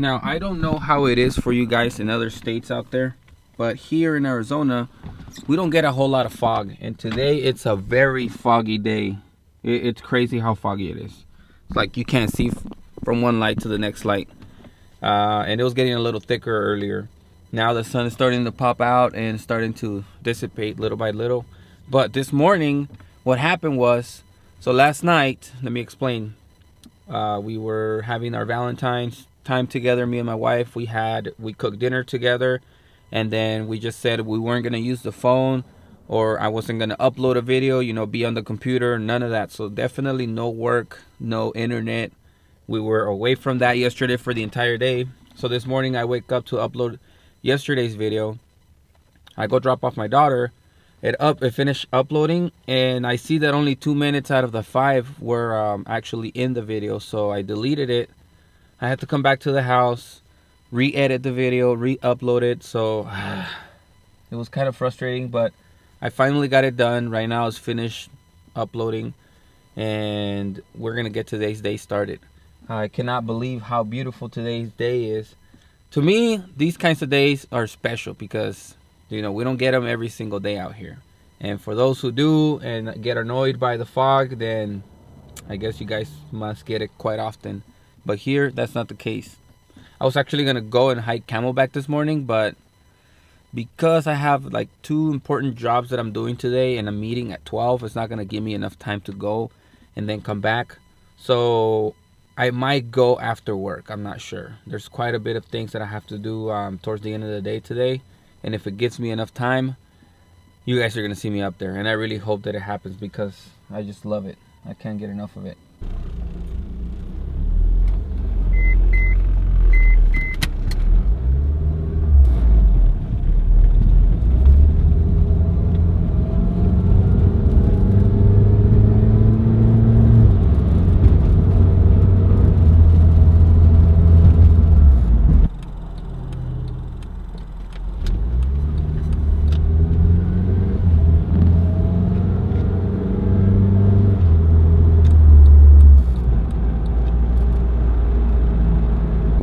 Now, I don't know how it is for you guys in other states out there, but here in Arizona, we don't get a whole lot of fog. And today, it's a very foggy day. It's crazy how foggy it is. It's like you can't see from one light to the next light. And it was getting a little thicker earlier. Now the sun is starting to pop out and starting to dissipate little by little. But this morning, what happened was, so last night, let me explain. We were having our Valentine's time together, me and my wife. We cooked dinner together, and then we just said we weren't gonna use the phone, or I wasn't gonna upload a video, be on the computer, none of that. So definitely no work, no internet. We were away from that yesterday for the entire day. So this morning I wake up to upload yesterday's video. I go drop off my daughter. It finished uploading, and I see that only 2 minutes out of the 5 were actually in the video. So I deleted it. I had to come back to the house, re-edit the video, re-upload it. So it was kind of frustrating, but I finally got it done. Right now it's finished uploading, and we're gonna get today's day started. I cannot believe how beautiful today's day is. To me, these kinds of days are special because we don't get them every single day out here. And for those who do and get annoyed by the fog, then I guess you guys must get it quite often. But here, that's not the case. I was actually gonna go and hike Camelback this morning, but because I have like 2 important jobs that I'm doing today and a meeting at 12, it's not gonna give me enough time to go and then come back. So I might go after work. I'm not sure. There's quite a bit of things that I have to do towards the end of the day today. And if it gives me enough time, you guys are gonna see me up there. And I really hope that it happens because I just love it. I can't get enough of it.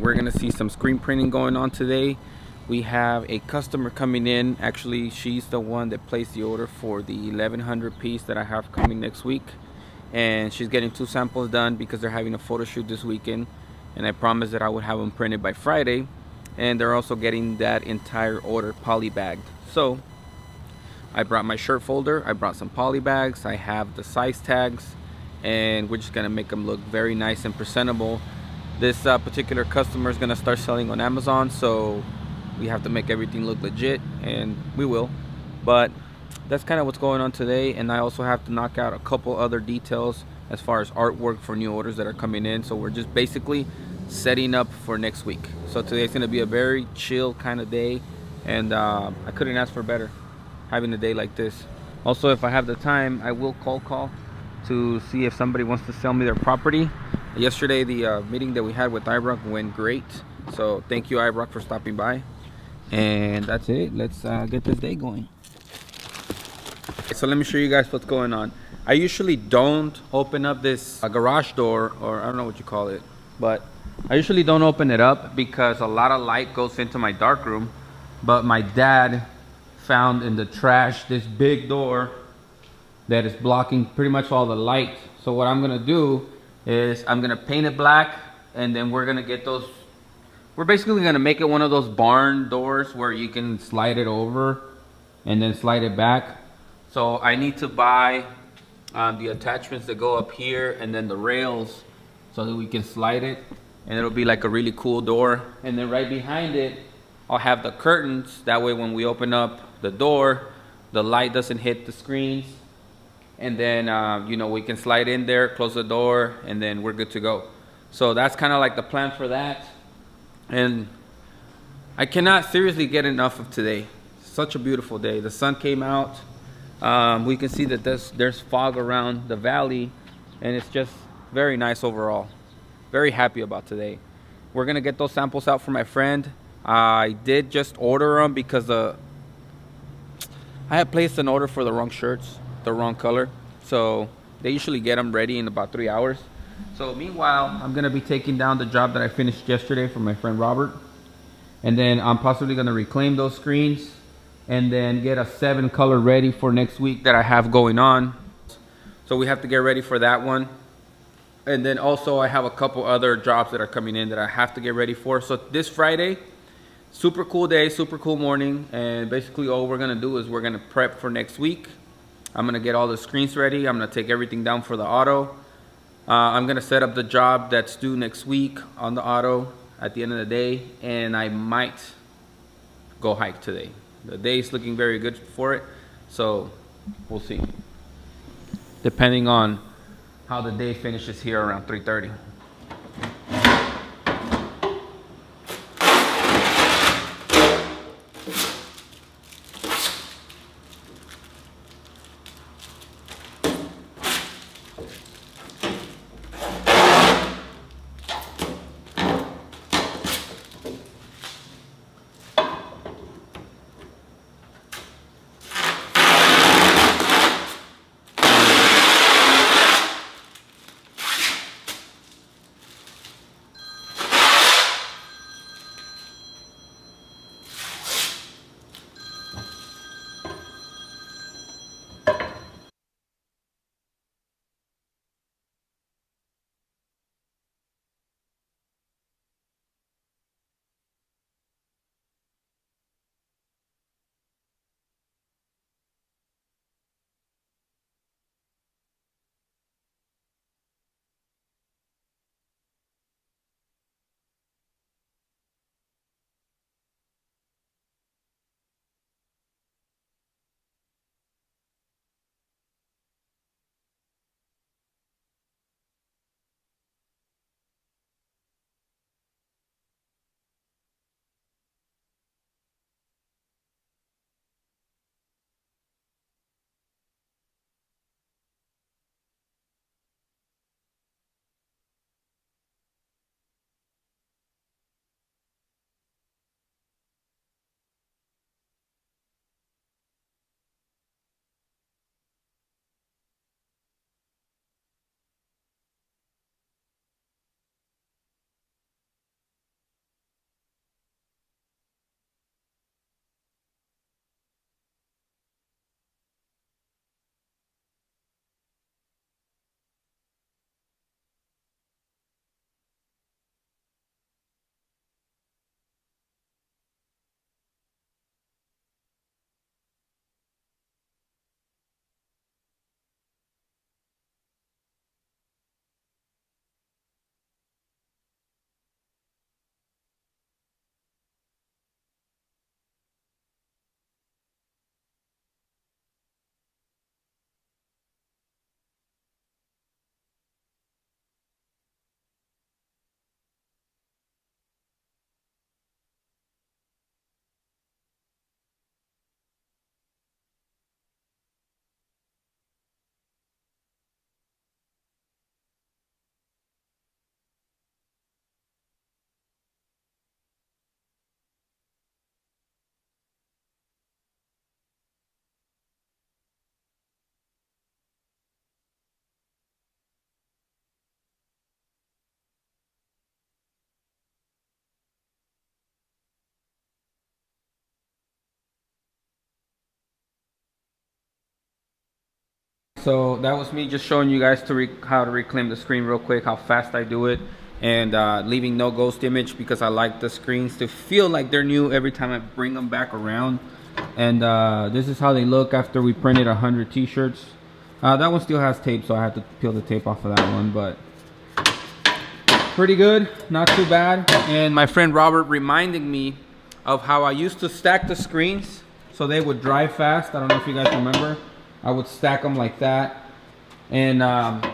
We're gonna see some screen printing going on today. We have a customer coming in. Actually, she's the one that placed the order for the 1100 piece that I have coming next week, and she's getting 2 samples done because they're having a photo shoot this weekend, and I promised that I would have them printed by Friday. And they're also getting that entire order poly bagged. So I brought my shirt folder, I brought some poly bags, I have the size tags, and we're just gonna make them look very nice and presentable. This particular customer is gonna start selling on Amazon, so we have to make everything look legit, and we will. But that's kind of what's going on today. And I also have to knock out a couple other details as far as artwork for new orders that are coming in. So we're just basically setting up for next week. So today's gonna be a very chill kind of day, and I couldn't ask for better having a day like this. Also, if I have the time, I will call to see if somebody wants to sell me their property. Yesterday, the meeting that we had with iRock went great. So thank you, iRock, for stopping by. And that's it. Let's get this day going. So let me show you guys what's going on. I usually don't open up this garage door, or I don't know what you call it, but I usually don't open it up because a lot of light goes into my dark room. But my dad found in the trash this big door that is blocking pretty much all the light. So what I'm gonna do is I'm gonna paint it black, and then we're gonna get those. We're basically gonna make it one of those barn doors where you can slide it over and then slide it back. So I need to buy the attachments that go up here, and then the rails, so that we can slide it, and it'll be like a really cool door. And then right behind it, I'll have the curtains. That way when we open up the door, the light doesn't hit the screens. And then we can slide in there, close the door, and then we're good to go. So that's kind of like the plan for that. And I cannot seriously get enough of today. Such a beautiful day. The sun came out. We can see that there's fog around the valley, and it's just very nice overall. Very happy about today. We're gonna get those samples out for my friend. I did just order them because I had placed an order for the wrong shirts, the wrong color. So they usually get them ready in about 3 hours. So meanwhile, I'm gonna be taking down the job that I finished yesterday for my friend Robert, and then I'm possibly gonna reclaim those screens and then get a 7 color ready for next week that I have going on. So we have to get ready for that one. And then also I have a couple other jobs that are coming in that I have to get ready for. So this Friday, super cool day, super cool morning, and basically all we're gonna do is we're gonna prep for next week. I'm gonna get all the screens ready. I'm gonna take everything down for the auto. I'm gonna set up the job that's due next week on the auto at the end of the day, and I might go hike today. The day's looking very good for it, so we'll see. Depending on how the day finishes here around 3:30. So that was me just showing you guys how to reclaim the screen real quick, how fast I do it, and leaving no ghost image because I like the screens to feel like they're new every time I bring them back around. And this is how they look after we printed 100 t-shirts. That one still has tape, so I have to peel the tape off of that one, but pretty good, not too bad. And my friend Robert reminded me of how I used to stack the screens so they would dry fast. I don't know if you guys remember. I would stack them like that, and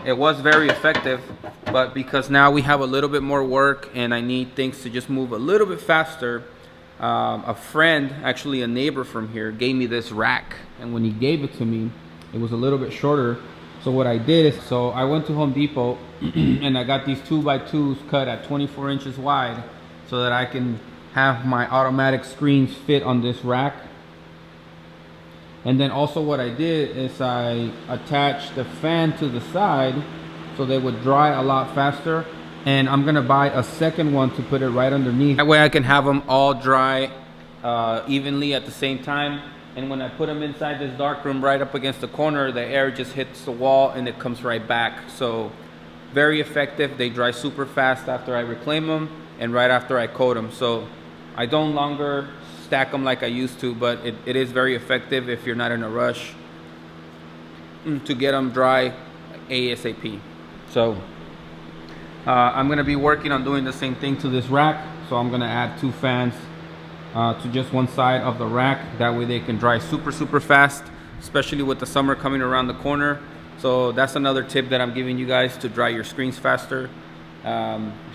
it was very effective. But because now we have a little bit more work and I need things to just move a little bit faster, a friend, actually a neighbor from here, gave me this rack, and when he gave it to me, it was a little bit shorter. So what I did is, so I went to Home Depot and I got these 2x2s cut at 24 inches wide so that I can have my automatic screens fit on this rack. And then also what I did is I attached the fan to the side so they would dry a lot faster. And I'm gonna buy a second one to put it right underneath. That way I can have them all dry evenly at the same time. And when I put them inside this dark room right up against the corner, the air just hits the wall and it comes right back. So very effective. They dry super fast after I reclaim them and right after I coat them. So I don't longer stack them like I used to, but it is very effective if you're not in a rush to get them dry ASAP. So I'm gonna be working on doing the same thing to this rack. So I'm gonna add 2 fans to just one side of the rack. That way they can dry super fast, especially with the summer coming around the corner. So that's another tip that I'm giving you guys to dry your screens faster.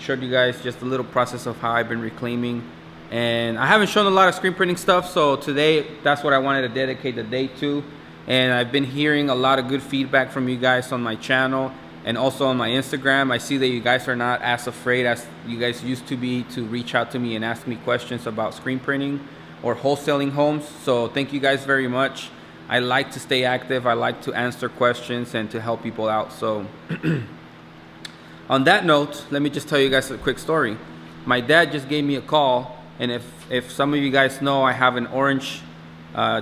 Showed you guys just a little process of how I've been reclaiming. And I haven't shown a lot of screen printing stuff, so today that's what I wanted to dedicate the day to. And I've been hearing a lot of good feedback from you guys on my channel and also on my Instagram. I see that you guys are not as afraid as you guys used to be to reach out to me and ask me questions about screen printing or wholesaling homes. So thank you guys very much. I like to stay active. I like to answer questions and to help people out. So on that note, let me just tell you guys a quick story. My dad just gave me a call, and if some of you guys know, I have an orange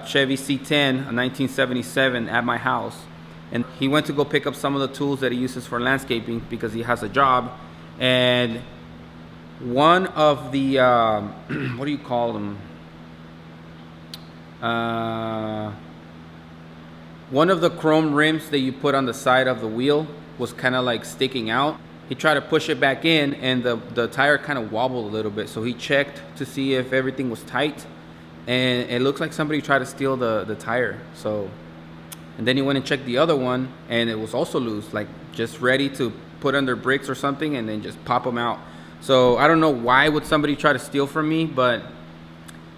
Chevy C10, a 1977 at my house. And he went to go pick up some of the tools that he uses for landscaping because he has a job. And one of the, what do you call them? One of the chrome rims that you put on the side of the wheel was kind of like sticking out. He tried to push it back in and the tire kind of wobbled a little bit. So he checked to see if everything was tight. And it looks like somebody tried to steal the tire. So, and then he went and checked the other one and it was also loose, like just ready to put under brakes or something and then just pop them out. So I don't know why would somebody try to steal from me, but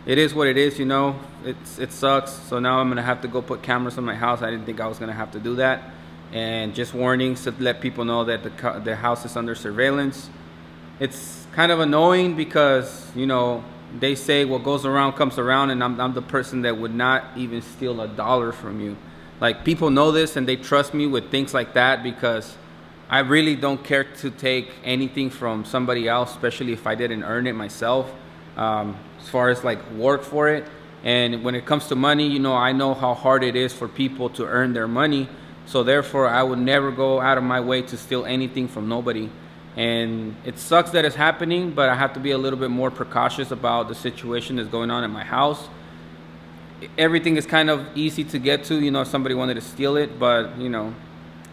it is what it is, you know. It sucks. So now I'm gonna have to go put cameras on my house. I didn't think I was gonna have to do that. And just warnings to let people know that the house is under surveillance. It's kind of annoying because, you know, they say what goes around comes around, and I'm the person that would not even steal $1 from you. Like, people know this and they trust me with things like that because I really don't care to take anything from somebody else, especially if I didn't earn it myself, as far as like work for it. And when it comes to money, you know, I know how hard it is for people to earn their money. So therefore, I would never go out of my way to steal anything from nobody. And it sucks that it's happening, but I have to be a little bit more precautious about the situation that's going on at my house. Everything is kind of easy to get to, you know, if somebody wanted to steal it, but, you know,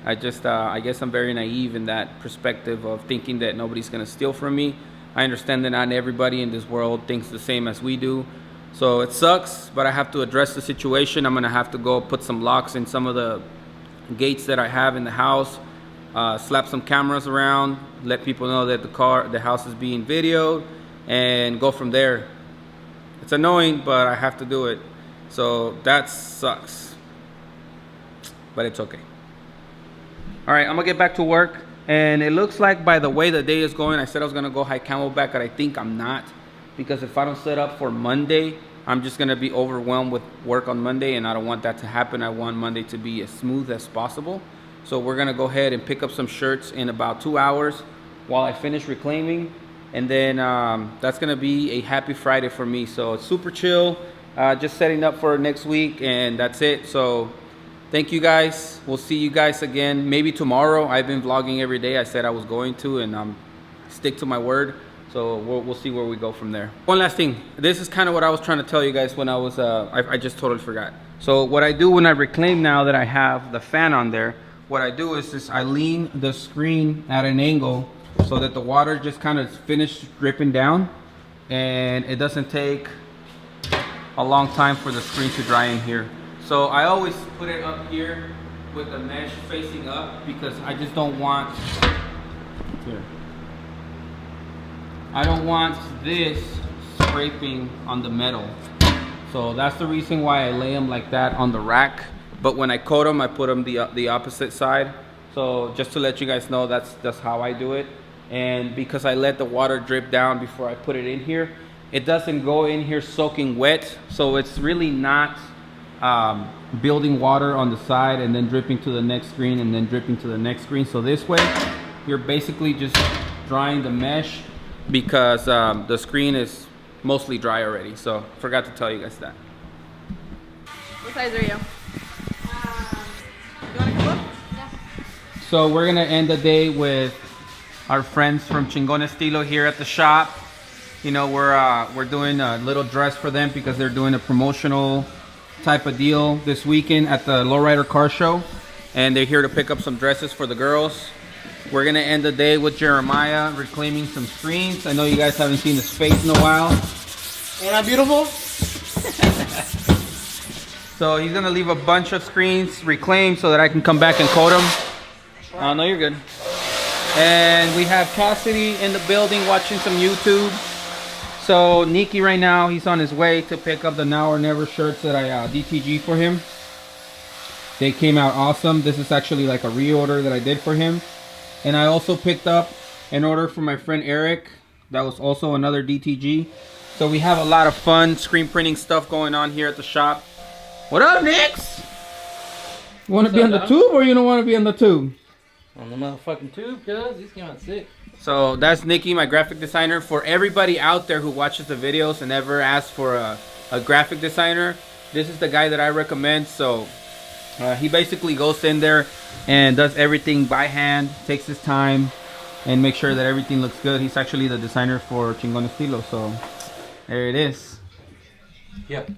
I guess I'm very naive in that perspective of thinking that nobody's going to steal from me. I understand that not everybody in this world thinks the same as we do. So it sucks, but I have to address the situation. I'm going to have to go put some locks in some of the gates that I have in the house, slap some cameras around, let people know that the house is being videoed, and go from there. It's annoying, but I have to do it. So that sucks, but it's okay. All right, I'm gonna get back to work, and it looks like by the way the day is going, I said I was gonna go hike Camelback, but I think I'm not, because if I don't set up for Monday, I'm just gonna be overwhelmed with work on Monday, and I don't want that to happen. I want Monday to be as smooth as possible. So we're gonna go ahead and pick up some shirts in about 2 hours while I finish reclaiming, and then that's gonna be a happy Friday for me. So it's super chill, just setting up for next week, and that's it. So thank you guys. We'll see you guys again maybe tomorrow. I've been vlogging every day. I said I was going to, and stick to my word. So we'll see where we go from there. One last thing. This is kind of what I was trying to tell you guys when I was, I just totally forgot. So what I do when I reclaim, now that I have the fan on there, what I do is I lean the screen at an angle so that the water just kind of finishes dripping down, and it doesn't take a long time for the screen to dry in here. So I always put it up here with the mesh facing up because I just don't want, here, I don't want this scraping on the metal. So that's the reason why I lay them like that on the rack. But when I coat them, I put them the opposite side. So just to let you guys know, that's how I do it. And because I let the water drip down before I put it in here, it doesn't go in here soaking wet. So it's really not building water on the side and then dripping to the next screen and then dripping to the next screen. So this way you're basically just drying the mesh because the screen is mostly dry already. So forgot to tell you guys that. What size are you? You want to come up? Yeah. So we're gonna end the day with our friends from Chingon Estilo here at the shop. You know, we're doing a little dress for them because they're doing a promotional type of deal this weekend at the Lowrider Car Show, and they're here to pick up some dresses for the girls. We're gonna end the day with Jeremiah reclaiming some screens. I know you guys haven't seen his face in a while. Ain't I beautiful? So he's gonna leave a bunch of screens reclaimed so that I can come back and coat them. No, you're good. And we have Cassidy in the building watching some YouTube. So Nikki right now, he's on his way to pick up the Now or Never shirts that I DTG for him. They came out awesome. This is actually like a reorder that I did for him. And I also picked up an order for my friend Eric. That was also another DTG. So we have a lot of fun screen printing stuff going on here at the shop. What up, Nix? You want to be on the tube or you don't want to be on the tube? On the motherfucking tube, cuz these came out sick. So that's Nikki, my graphic designer. For everybody out there who watches the videos and never asks for a graphic designer, this is the guy that I recommend. So he basically goes in there and does everything by hand, takes his time, and makes sure that everything looks good. He's actually the designer for Chingon Estilo. So there it is. Yep.